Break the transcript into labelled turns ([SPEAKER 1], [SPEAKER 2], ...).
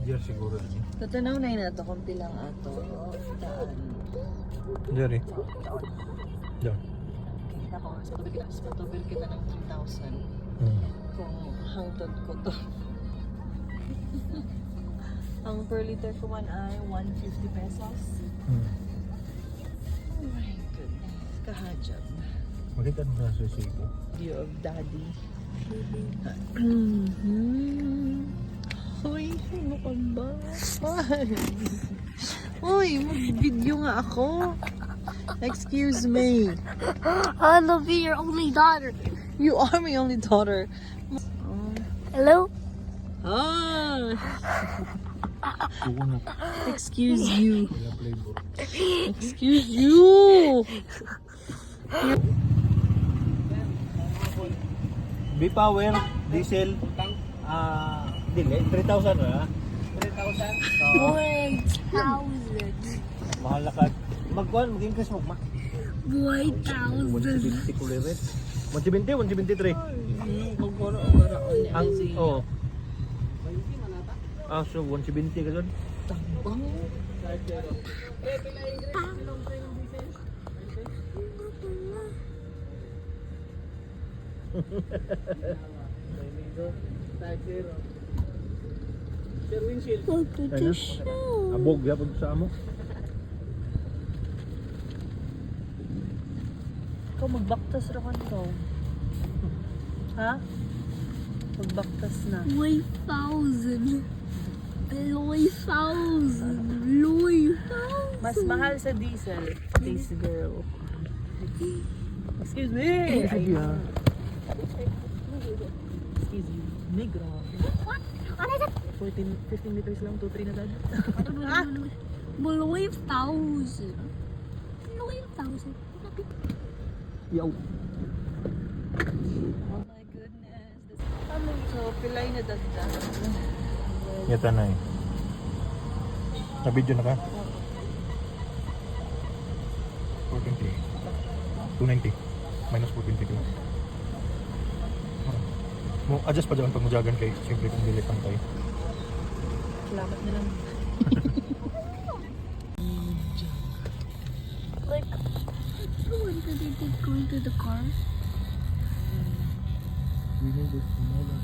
[SPEAKER 1] Jer siguro ni.
[SPEAKER 2] Tatanaw na yun ato kung pilang ato. Daan.
[SPEAKER 1] Jer eh. Jer.
[SPEAKER 2] Kita ko, spatubil kita ng 3,000. Kung hangtod ko to. Ang per liter ko man ay 150 pesos. Oh my goodness. Kahajab.
[SPEAKER 1] Makita mo na sa siko.
[SPEAKER 2] View of daddy. Hoy, ano ka ba? Hoy, mag-video nga ako. Excuse me.
[SPEAKER 3] I'll be your only daughter.
[SPEAKER 2] You are my only daughter.
[SPEAKER 3] Hello?
[SPEAKER 2] Ah,
[SPEAKER 1] Suko na.
[SPEAKER 2] excuse you.
[SPEAKER 1] Kaya flavor.
[SPEAKER 2] Excuse you.
[SPEAKER 1] B-Power, diesel, dili, 3,000 ba? 3,000?
[SPEAKER 3] 1,000.
[SPEAKER 1] Mahal na ka. Magkuhan, mag-increase mo.
[SPEAKER 3] 1,000.
[SPEAKER 1] 170 kulay red. 170, 173. Ang, oo. Ah, so 170 ka doon?
[SPEAKER 2] Tabang.
[SPEAKER 1] Abog ya pag sa amo.
[SPEAKER 2] Ikaw magbaktas ra ka to. Ha? Magbaktas na.
[SPEAKER 3] 1,000. 1,000.
[SPEAKER 2] Mas mahal sa diesel. This girl. Excuse me.
[SPEAKER 1] Sige ha.
[SPEAKER 2] Excuse me. Negro.
[SPEAKER 3] What? What is it?
[SPEAKER 2] 15 liters lang. 2-3 na dad.
[SPEAKER 3] 1,000. 1,000.
[SPEAKER 1] Yaw.
[SPEAKER 2] Oh my goodness. So, pilay na dagdag.
[SPEAKER 1] Yata na eh. Na-video na ka? 420. 290. Minus 420 ka lang. Mo adjust pa dyan pag mujagan kay siyempre kung dili pantay.
[SPEAKER 2] Salamat na lang.
[SPEAKER 3] Like, when did they going to the car?
[SPEAKER 1] We need it tomorrow.